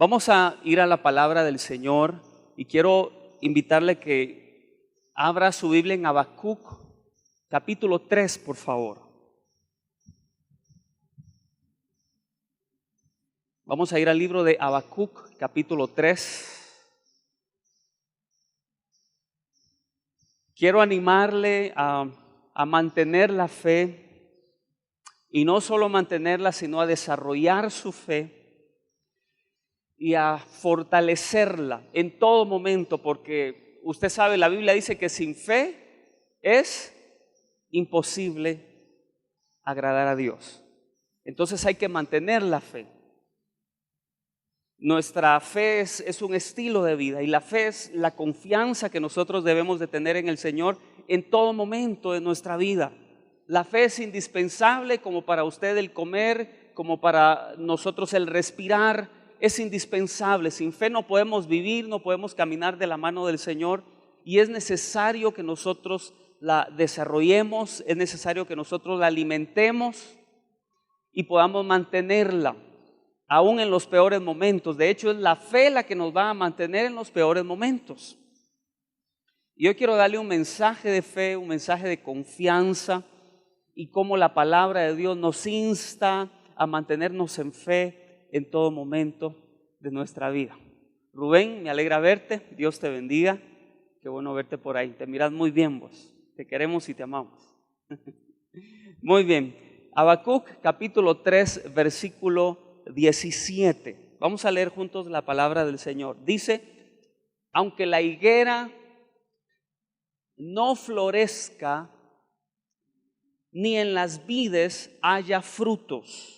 Vamos a ir a la palabra del Señor y quiero invitarle que abra su Biblia en Habacuc, capítulo 3, por favor. Vamos a ir al libro de Habacuc, capítulo 3. Quiero animarle a mantener la fe y no solo mantenerla, sino a desarrollar su fe y a fortalecerla en todo momento, porque usted sabe, la Biblia dice que sin fe es imposible agradar a Dios. Entonces hay que mantener la fe. Nuestra fe es un estilo de vida y la fe es la confianza que nosotros debemos de tener en el Señor en todo momento de nuestra vida. La fe es indispensable como para usted el comer, como para nosotros el respirar, es indispensable. Sin fe no podemos vivir, no podemos caminar de la mano del Señor y es necesario que nosotros la desarrollemos, es necesario que nosotros la alimentemos y podamos mantenerla. Aún en los peores momentos. De hecho, es la fe la que nos va a mantener en los peores momentos. Y yo quiero darle un mensaje de fe, un mensaje de confianza y cómo la palabra de Dios nos insta a mantenernos en fe en todo momento de nuestra vida. Rubén, me alegra verte, Dios te bendiga, qué bueno verte por ahí, te miras muy bien vos, te queremos y te amamos. Muy bien, Habacuc capítulo 3 versículo 17. Vamos a leer juntos la palabra del Señor. Dice: aunque la higuera no florezca, ni en las vides haya frutos,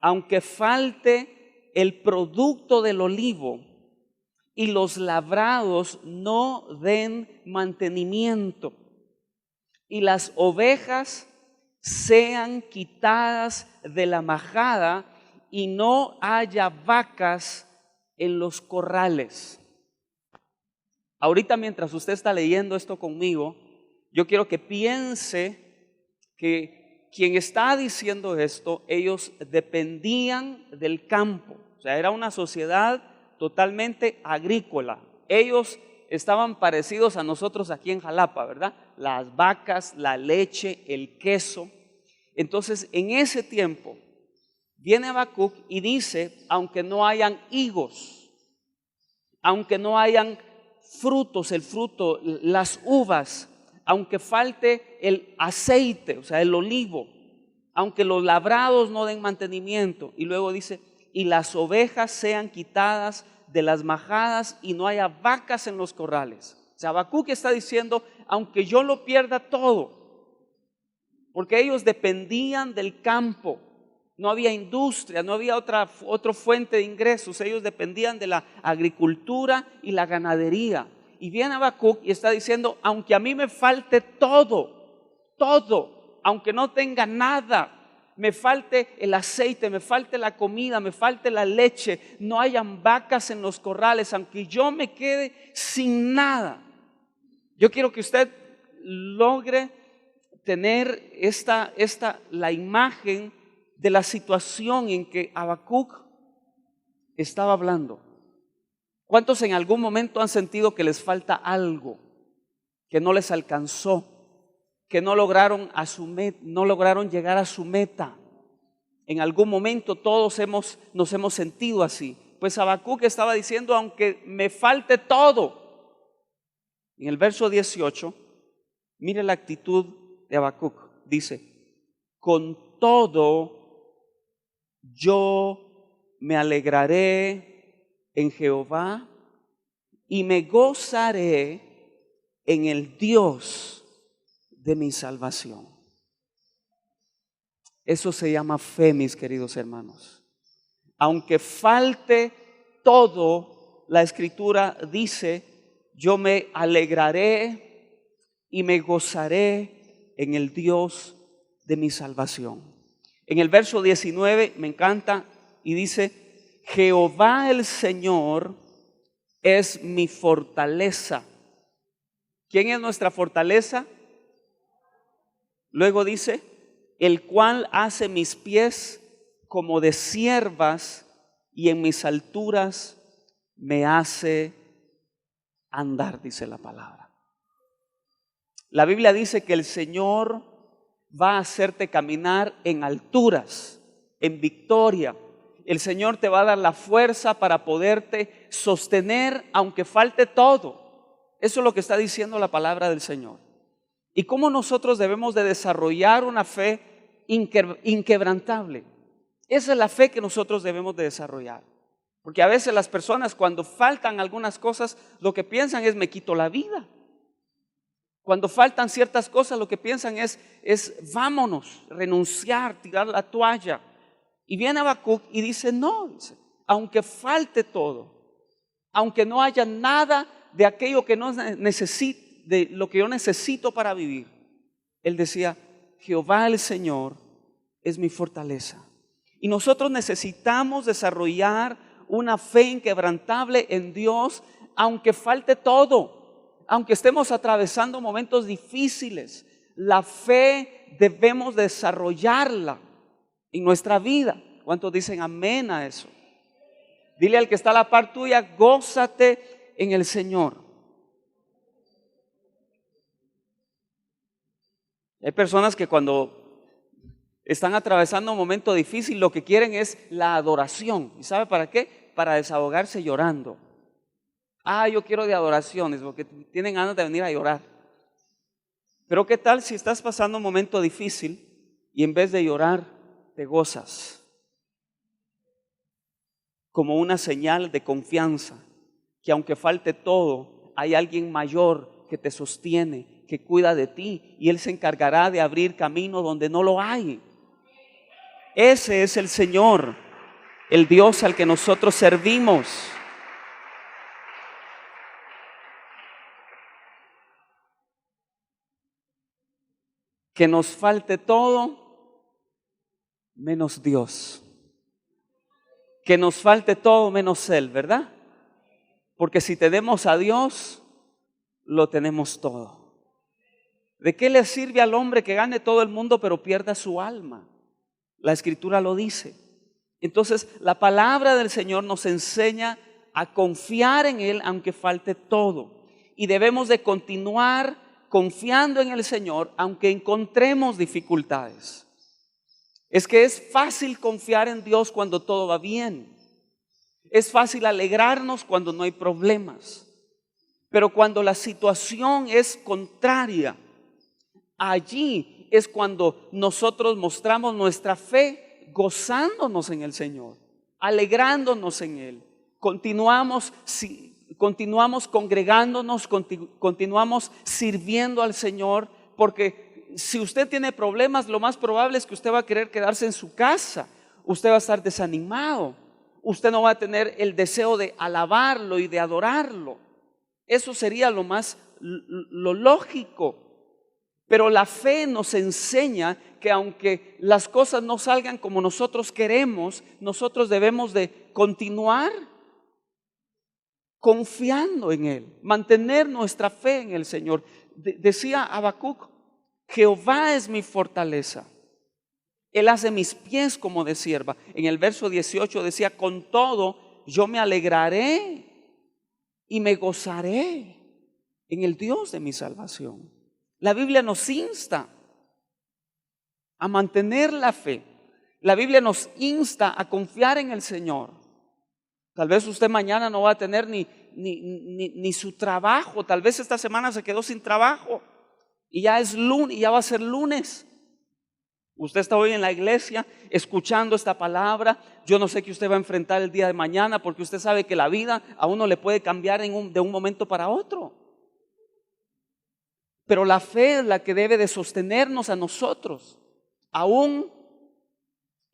aunque falte el producto del olivo y los labrados no den mantenimiento, y las ovejas sean quitadas de la majada y no haya vacas en los corrales. Ahorita mientras usted está leyendo esto conmigo, yo quiero que piense que quien está diciendo esto, ellos dependían del campo. O sea, era una sociedad totalmente agrícola. Ellos estaban parecidos a nosotros aquí en Jalapa, ¿verdad? Las vacas, la leche, el queso. Entonces, en ese tiempo, viene Habacuc y dice: aunque no hayan higos, aunque no hayan frutos, el fruto, las uvas, aunque falte el aceite, o sea, el olivo, aunque los labrados no den mantenimiento. Y luego dice: y las ovejas sean quitadas de las majadas y no haya vacas en los corrales. O sea, Habacuc está diciendo: aunque yo lo pierda todo, porque ellos dependían del campo, no había industria, no había otra fuente de ingresos, ellos dependían de la agricultura y la ganadería. Y viene Habacuc y está diciendo: aunque a mí me falte todo, aunque no tenga nada, me falte el aceite, me falte la comida, me falte la leche, no hayan vacas en los corrales, aunque yo me quede sin nada. Yo quiero que usted logre tener la imagen de la situación en que Habacuc estaba hablando. ¿Cuántos en algún momento han sentido que les falta algo, que no les alcanzó, que no lograron llegar a su meta? En algún momento todos nos hemos sentido así. Pues Habacuc estaba diciendo: aunque me falte todo. En el verso 18, mire la actitud de Habacuc. Dice: con todo yo me alegraré en Jehová y me gozaré en el Dios de mi salvación. Eso se llama fe, mis queridos hermanos. Aunque falte todo, la Escritura dice: yo me alegraré y me gozaré en el Dios de mi salvación. En el verso 19 me encanta y dice: Jehová el Señor es mi fortaleza. ¿Quién es nuestra fortaleza? Luego dice: el cual hace mis pies como de ciervas y en mis alturas me hace andar, dice la palabra. La Biblia dice que el Señor va a hacerte caminar en alturas, en victoria. El Señor te va a dar la fuerza para poderte sostener aunque falte todo. Eso es lo que está diciendo la palabra del Señor. Y cómo nosotros debemos de desarrollar una fe inquebrantable. Esa es la fe que nosotros debemos de desarrollar. Porque a veces las personas, cuando faltan algunas cosas, lo que piensan es: me quito la vida. Cuando faltan ciertas cosas, lo que piensan es vámonos, renunciar, tirar la toalla. Y viene Habacuc y dice: no, dice, aunque falte todo, aunque no haya nada de aquello que no necesito, de lo que yo necesito para vivir, él decía: Jehová el Señor es mi fortaleza. Y nosotros necesitamos desarrollar una fe inquebrantable en Dios, aunque falte todo, aunque estemos atravesando momentos difíciles. La fe debemos desarrollarla en nuestra vida. ¿Cuántos dicen amén a eso? Dile al que está a la par tuya: gózate en el Señor. Hay personas que cuando están atravesando un momento difícil, lo que quieren es la adoración. ¿Y sabe para qué? Para desahogarse llorando. Yo quiero de adoraciones, porque tienen ganas de venir a llorar. Pero ¿qué tal si estás pasando un momento difícil y en vez de llorar te gozas? Como una señal de confianza, que aunque falte todo, hay alguien mayor que te sostiene, que cuida de ti, y Él se encargará de abrir camino donde no lo hay. Ese es el Señor, el Dios al que nosotros servimos. Que nos falte todo menos Dios. Que nos falte todo menos Él, ¿verdad? Porque si tenemos a Dios, lo tenemos todo. ¿De qué le sirve al hombre que gane todo el mundo pero pierda su alma? La Escritura lo dice. Entonces, la palabra del Señor nos enseña a confiar en Él aunque falte todo. Y debemos de continuar confiando en el Señor aunque encontremos dificultades. Es que es fácil confiar en Dios cuando todo va bien. Es fácil alegrarnos cuando no hay problemas. Pero cuando la situación es contraria, allí es cuando nosotros mostramos nuestra fe gozándonos en el Señor, alegrándonos en Él. Continuamos congregándonos, continuamos sirviendo al Señor, porque si usted tiene problemas, lo más probable es que usted va a querer quedarse en su casa. Usted va a estar desanimado. Usted no va a tener el deseo de alabarlo y de adorarlo. Eso sería lo lógico. Pero la fe nos enseña que aunque las cosas no salgan como nosotros queremos, nosotros debemos de continuar confiando en Él, mantener nuestra fe en el Señor. Decía Habacuc: Jehová es mi fortaleza. Él hace mis pies como de sierva. En el verso 18 decía: con todo yo me alegraré y me gozaré en el Dios de mi salvación. La Biblia nos insta a mantener la fe. La Biblia nos insta a confiar en el Señor. Tal vez usted mañana no va a tener ni su trabajo. Tal vez esta semana se quedó sin trabajo y ya es lunes, y ya va a ser lunes. Usted está hoy en la iglesia escuchando esta palabra. Yo no sé qué usted va a enfrentar el día de mañana, porque usted sabe que la vida a uno le puede cambiar de un momento para otro. Pero la fe es la que debe de sostenernos a nosotros, aún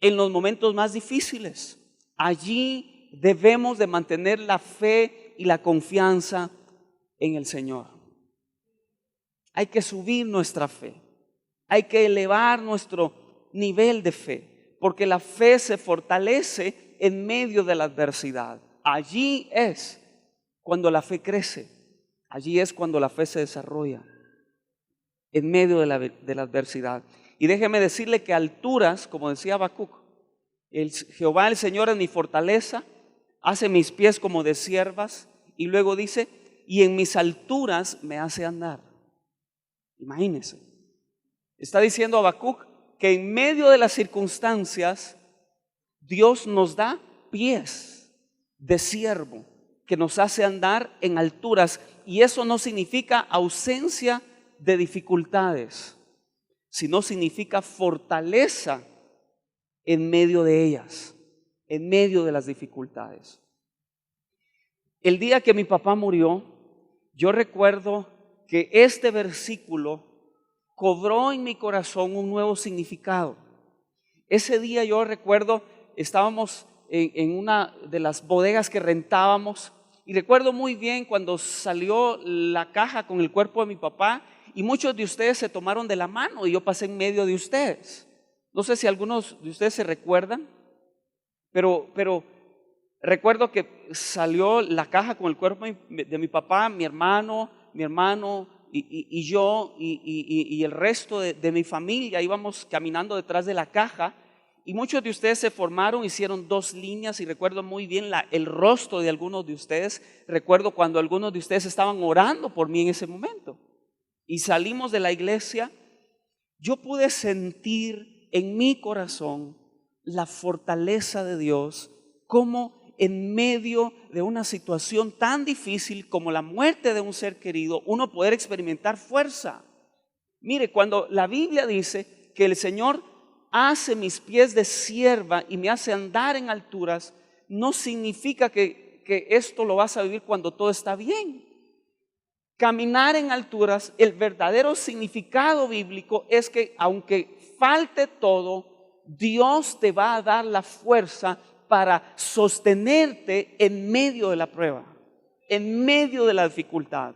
en los momentos más difíciles. Allí debemos de mantener la fe y la confianza en el Señor. Hay que subir nuestra fe, hay que elevar nuestro nivel de fe, porque la fe se fortalece en medio de la adversidad. Allí es cuando la fe crece, allí es cuando la fe se desarrolla, en medio de la adversidad. Y déjeme decirle que alturas, como decía Habacuc, Jehová el Señor es mi fortaleza, hace mis pies como de ciervas, y luego dice, y en mis alturas me hace andar. Imagínense. Está diciendo Habacuc que en medio de las circunstancias, Dios nos da pies de siervo, que nos hace andar en alturas. Y eso no significa ausencia de dificultades, sino significa fortaleza en medio de ellas, en medio de las dificultades. El día que mi papá murió, yo recuerdo que este versículo cobró en mi corazón un nuevo significado. Ese día yo recuerdo, estábamos en una de las bodegas que rentábamos, y recuerdo muy bien cuando salió la caja con el cuerpo de mi papá, y muchos de ustedes se tomaron de la mano y yo pasé en medio de ustedes. No sé si algunos de ustedes se recuerdan, pero recuerdo que salió la caja con el cuerpo de mi papá, mi hermano y yo y el resto de mi familia íbamos caminando detrás de la caja, y muchos de ustedes se formaron, hicieron dos líneas, y recuerdo muy bien el rostro de algunos de ustedes. Recuerdo cuando algunos de ustedes estaban orando por mí en ese momento, y salimos de la iglesia. Yo pude sentir en mi corazón la fortaleza de Dios, como en medio de una situación tan difícil como la muerte de un ser querido, uno poder experimentar fuerza. Mire, cuando la Biblia dice que el Señor hace mis pies de sierva y me hace andar en alturas, no significa que esto lo vas a vivir cuando todo está bien. Caminar en alturas, el verdadero significado bíblico es que aunque falte todo, Dios te va a dar la fuerza para sostenerte en medio de la prueba, en medio de la dificultad.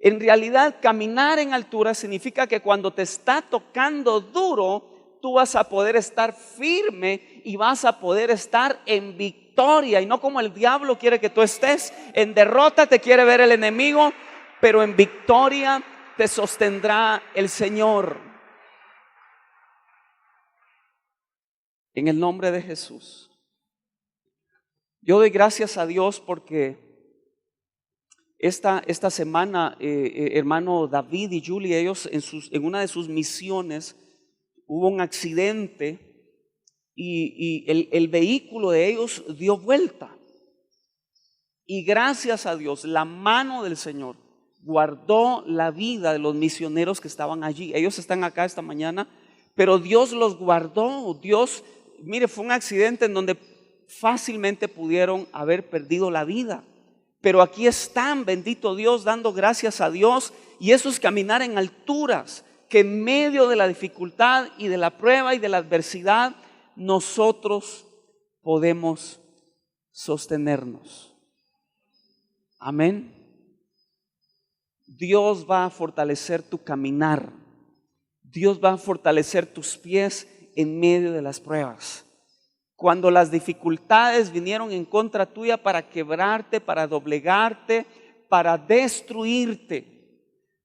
En realidad, caminar en altura significa que cuando te está tocando duro, tú vas a poder estar firme y vas a poder estar en victoria, y no como el diablo quiere que tú estés. En derrota te quiere ver el enemigo, pero en victoria te sostendrá el Señor. En el nombre de Jesús. Yo doy gracias a Dios porque esta semana, hermano David y Julie, ellos en una de sus misiones hubo un accidente y el vehículo de ellos dio vuelta. Y gracias a Dios, la mano del Señor guardó la vida de los misioneros que estaban allí. Ellos están acá esta mañana, pero Dios los guardó. Dios, mire, fue un accidente en donde fácilmente pudieron haber perdido la vida, pero aquí están, bendito Dios, dando gracias a Dios. Y eso es caminar en alturas, que en medio de la dificultad y de la prueba y de la adversidad, nosotros podemos sostenernos. Amén. Dios va a fortalecer tu caminar. Dios va a fortalecer tus pies en medio de las pruebas. Cuando las dificultades vinieron en contra tuya para quebrarte, para doblegarte, para destruirte,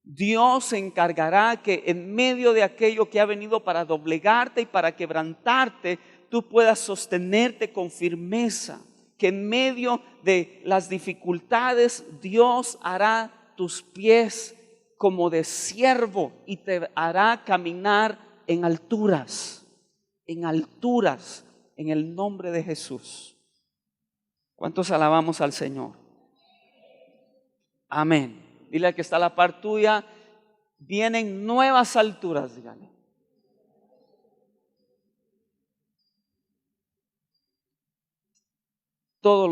Dios se encargará que en medio de aquello que ha venido para doblegarte y para quebrantarte, tú puedas sostenerte con firmeza. Que en medio de las dificultades Dios hará tus pies como de siervo y te hará caminar en alturas, en el nombre de Jesús. ¿Cuántos alabamos al Señor? Amén. Dile al que está a la par tuya, vienen nuevas alturas, dígale. Todo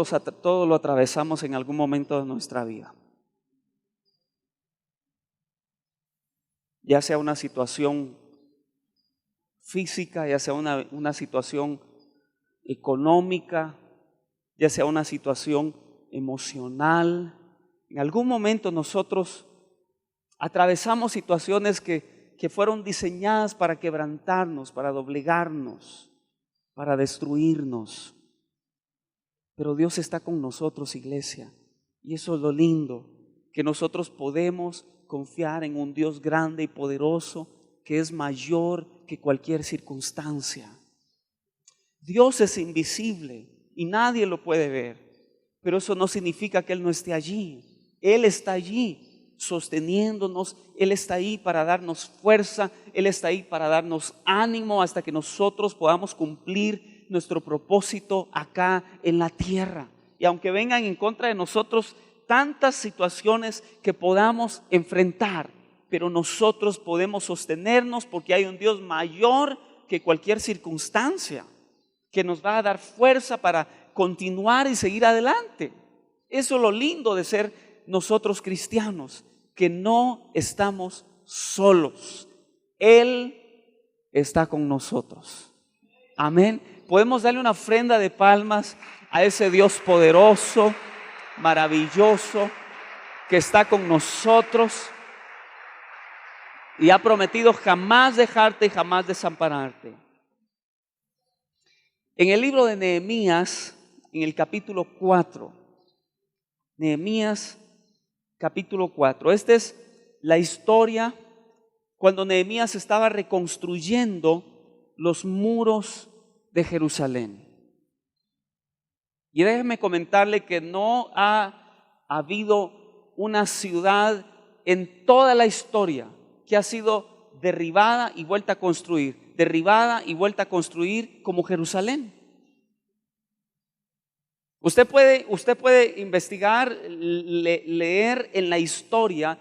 lo atravesamos en algún momento de nuestra vida. Ya sea una situación física, ya sea una situación económica, ya sea una situación emocional. En algún momento nosotros atravesamos situaciones que fueron diseñadas para quebrantarnos, para doblegarnos, para destruirnos. Pero Dios está con nosotros, iglesia, y eso es lo lindo, que nosotros podemos confiar en un Dios grande y poderoso que es mayor que cualquier circunstancia. Dios es invisible y nadie lo puede ver, pero eso no significa que Él no esté allí. Él está allí sosteniéndonos, Él está ahí para darnos fuerza, Él está ahí para darnos ánimo hasta que nosotros podamos cumplir nuestro propósito acá en la tierra. Y aunque vengan en contra de nosotros tantas situaciones que podamos enfrentar, pero nosotros podemos sostenernos porque hay un Dios mayor que cualquier circunstancia, que nos va a dar fuerza para continuar y seguir adelante. Eso es lo lindo de ser nosotros cristianos, que no estamos solos. Él está con nosotros. Amén. Podemos darle una ofrenda de palmas a ese Dios poderoso, maravilloso, que está con nosotros y ha prometido jamás dejarte y jamás desampararte. En el libro de Nehemías, en el capítulo 4, Nehemías capítulo 4, esta es la historia cuando Nehemías estaba reconstruyendo los muros de Jerusalén. Y déjeme comentarle que no ha habido una ciudad en toda la historia que ha sido derribada y vuelta a construir, derribada y vuelta a construir como Jerusalén. Usted puede investigar, leer en la historia,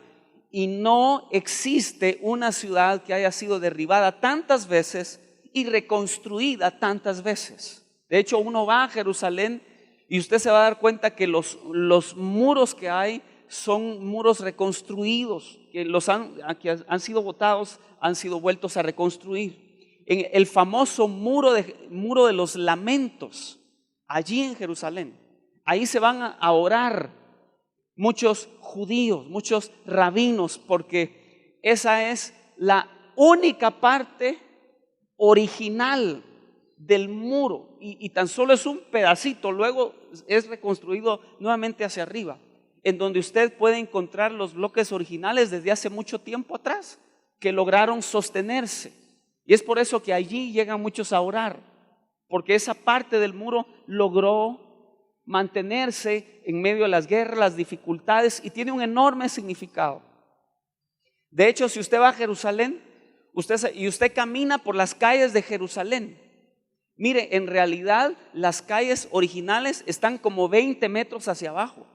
y no existe una ciudad que haya sido derribada tantas veces y reconstruida tantas veces. De hecho, uno va a Jerusalén y usted se va a dar cuenta que los muros que hay son muros reconstruidos, que han sido botados, han sido vueltos a reconstruir. En el famoso muro de los lamentos, allí en Jerusalén, ahí se van a orar muchos judíos, muchos rabinos, porque esa es la única parte original del muro y tan solo es un pedacito, luego es reconstruido nuevamente hacia arriba, en donde usted puede encontrar los bloques originales desde hace mucho tiempo atrás, que lograron sostenerse. Y es por eso que allí llegan muchos a orar, porque esa parte del muro logró mantenerse en medio de las guerras, las dificultades, y tiene un enorme significado. De hecho, si usted va a Jerusalén, usted camina por las calles de Jerusalén, mire, en realidad las calles originales están como 20 metros hacia abajo.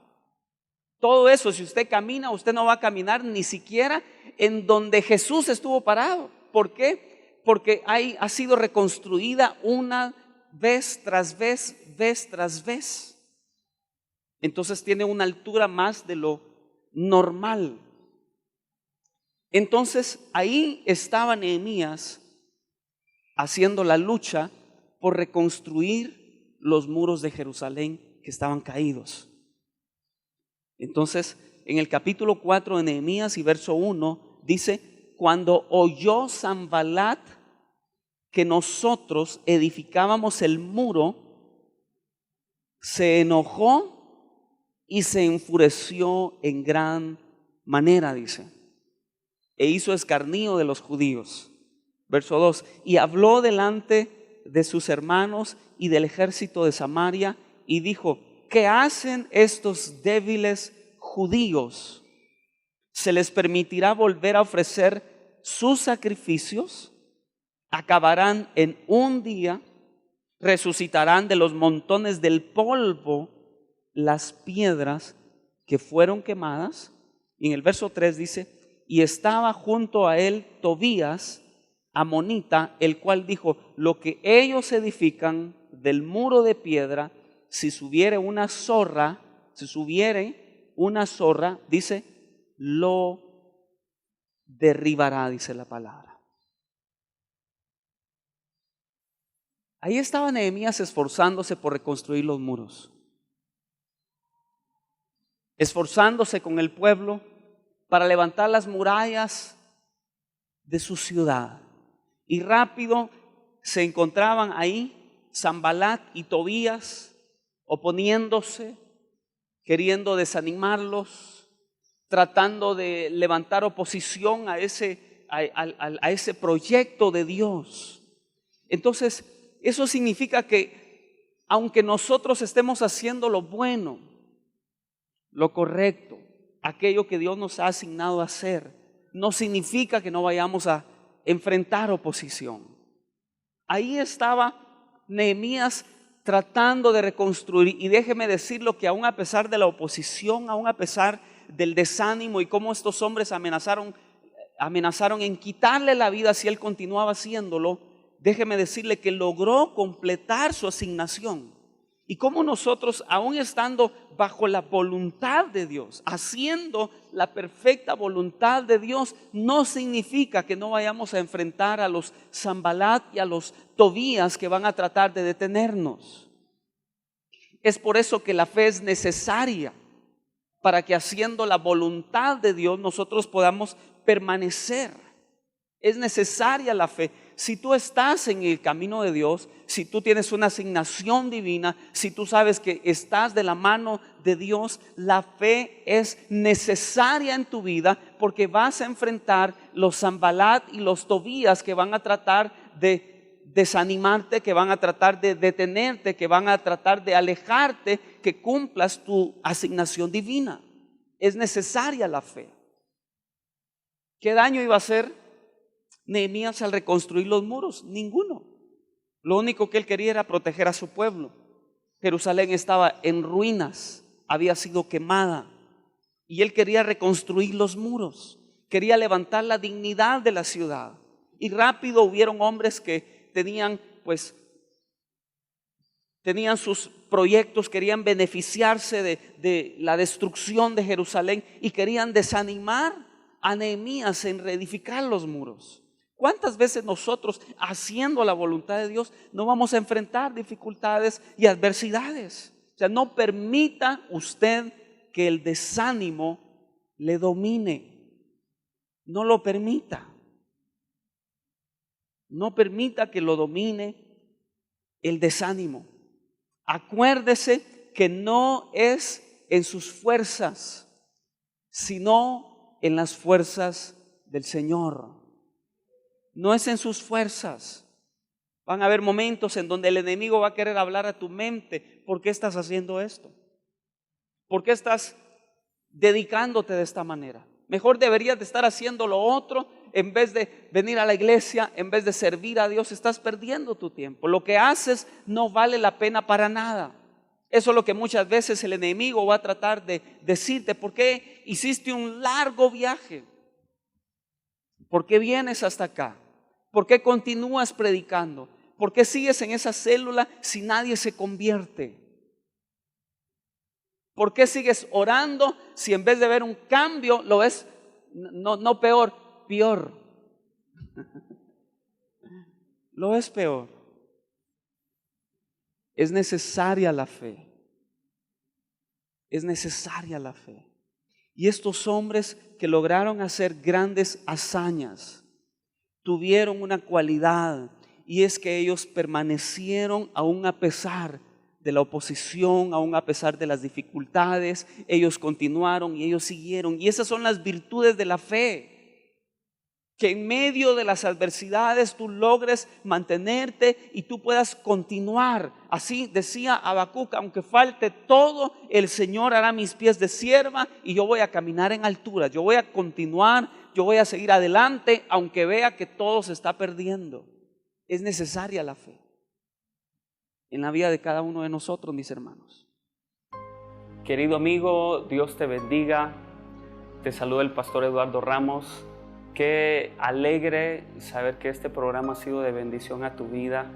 Todo eso, si usted camina, usted no va a caminar ni siquiera en donde Jesús estuvo parado. ¿Por qué? Porque ha sido reconstruida una vez tras vez, vez tras vez. Entonces tiene una altura más de lo normal. Entonces ahí estaba Nehemías haciendo la lucha por reconstruir los muros de Jerusalén que estaban caídos. Entonces en el capítulo 4 de Nehemías y verso 1 dice: cuando oyó Sanballat que nosotros edificábamos el muro, se enojó y se enfureció en gran manera, dice, e hizo escarnio de los judíos. Verso 2: y habló delante de sus hermanos y del ejército de Samaria y dijo: ¿qué hacen estos débiles judíos? ¿Se les permitirá volver a ofrecer sus sacrificios? Acabarán en un día, resucitarán de los montones del polvo las piedras que fueron quemadas. Y en el verso 3 dice: y estaba junto a él Tobías, amonita, el cual dijo: lo que ellos edifican del muro de piedra, si subiere una zorra, dice, lo derribará, dice la palabra. Ahí estaba Nehemías esforzándose por reconstruir los muros, esforzándose con el pueblo para levantar las murallas de su ciudad. Y rápido se encontraban ahí Sanballat y Tobías oponiéndose, queriendo desanimarlos, tratando de levantar oposición a ese proyecto de Dios. Entonces, eso significa que aunque nosotros estemos haciendo lo bueno, lo correcto, aquello que Dios nos ha asignado a hacer, no significa que no vayamos a enfrentar oposición. Ahí estaba Nehemías tratando de reconstruir, y déjeme decirlo que aún a pesar de la oposición, aún a pesar del desánimo y cómo estos hombres amenazaron en quitarle la vida si él continuaba haciéndolo, déjeme decirle que logró completar su asignación. Y cómo nosotros, aún estando bajo la voluntad de Dios, haciendo la perfecta voluntad de Dios, no significa que no vayamos a enfrentar a los Sanbalat y a los Tobías que van a tratar de detenernos. Es por eso que la fe es necesaria, para que haciendo la voluntad de Dios nosotros podamos permanecer. Es necesaria la fe. Si tú estás en el camino de Dios, si tú tienes una asignación divina, si tú sabes que estás de la mano de Dios, la fe es necesaria en tu vida, porque vas a enfrentar los Sanbalat y los Tobías que van a tratar de desanimarte, que van a tratar de detenerte, que van a tratar de alejarte, que cumplas tu asignación divina. Es necesaria la fe. ¿Qué daño iba a hacer Nehemías al reconstruir los muros? Ninguno. Lo único que él quería era proteger a su pueblo. Jerusalén estaba en ruinas, había sido quemada, y él quería reconstruir los muros, quería levantar la dignidad de la ciudad. Y rápido hubieron hombres que tenían sus proyectos, querían beneficiarse de la destrucción de Jerusalén y querían desanimar a Nehemías en reedificar los muros. ¿Cuántas veces nosotros, haciendo la voluntad de Dios, no vamos a enfrentar dificultades y adversidades? O sea, no permita usted que el desánimo le domine. No lo permita. No permita que lo domine el desánimo. Acuérdese que no es en sus fuerzas, sino en las fuerzas del Señor. No es en sus fuerzas. Van a haber momentos en donde el enemigo va a querer hablar a tu mente. ¿Por qué estás haciendo esto? ¿Por qué estás dedicándote de esta manera? Mejor deberías de estar haciendo lo otro. En vez de venir a la iglesia, en vez de servir a Dios, estás perdiendo tu tiempo. Lo que haces no vale la pena para nada. Eso es lo que muchas veces el enemigo va a tratar de decirte. ¿Por qué hiciste un largo viaje? ¿Por qué vienes hasta acá? ¿Por qué continúas predicando? ¿Por qué sigues en esa célula si nadie se convierte? ¿Por qué sigues orando si en vez de ver un cambio lo ves no peor, peor? Lo ves peor. Es necesaria la fe. Es necesaria la fe. Y estos hombres que lograron hacer grandes hazañas tuvieron una cualidad, y es que ellos permanecieron aún a pesar de la oposición, aún a pesar de las dificultades. Ellos continuaron y ellos siguieron. Y esas son las virtudes de la fe, que en medio de las adversidades tú logres mantenerte y tú puedas continuar. Así decía Habacuc: aunque falte todo, el Señor hará mis pies de sierva y yo voy a caminar en altura. Yo voy a continuar, yo voy a seguir adelante, aunque vea que todo se está perdiendo. Es necesaria la fe en la vida de cada uno de nosotros, mis hermanos. Querido amigo, Dios te bendiga. Te saluda el pastor Eduardo Ramos. Qué alegre saber que este programa ha sido de bendición a tu vida.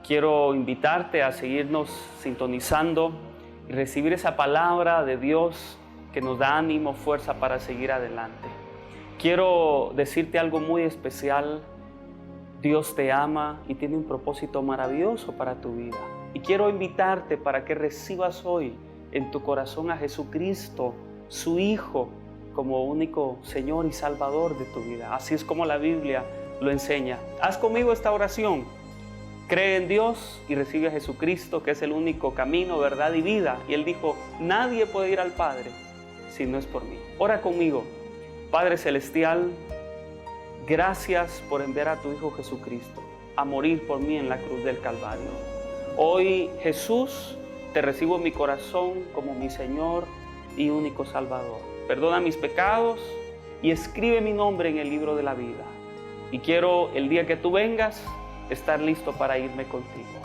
Quiero invitarte a seguirnos sintonizando y recibir esa palabra de Dios que nos da ánimo, fuerza para seguir adelante. Quiero decirte algo muy especial. Dios te ama y tiene un propósito maravilloso para tu vida. Y quiero invitarte para que recibas hoy en tu corazón a Jesucristo, su Hijo, como único Señor y Salvador de tu vida. Así es como la Biblia lo enseña. Haz conmigo esta oración. Cree en Dios y recibe a Jesucristo, que es el único camino, verdad y vida. Y Él dijo: nadie puede ir al Padre si no es por mí. Ora conmigo. Padre Celestial, gracias por enviar a tu Hijo Jesucristo a morir por mí en la cruz del Calvario. Hoy, Jesús, te recibo en mi corazón como mi Señor y único Salvador. Perdona mis pecados y escribe mi nombre en el libro de la vida. Y quiero, el día que tú vengas, estar listo para irme contigo.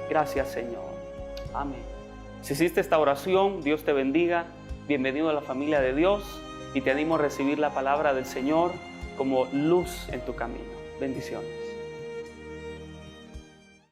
Gracias, Señor. Amén. Si hiciste esta oración, Dios te bendiga. Bienvenido a la familia de Dios y te animo a recibir la palabra del Señor como luz en tu camino. Bendiciones.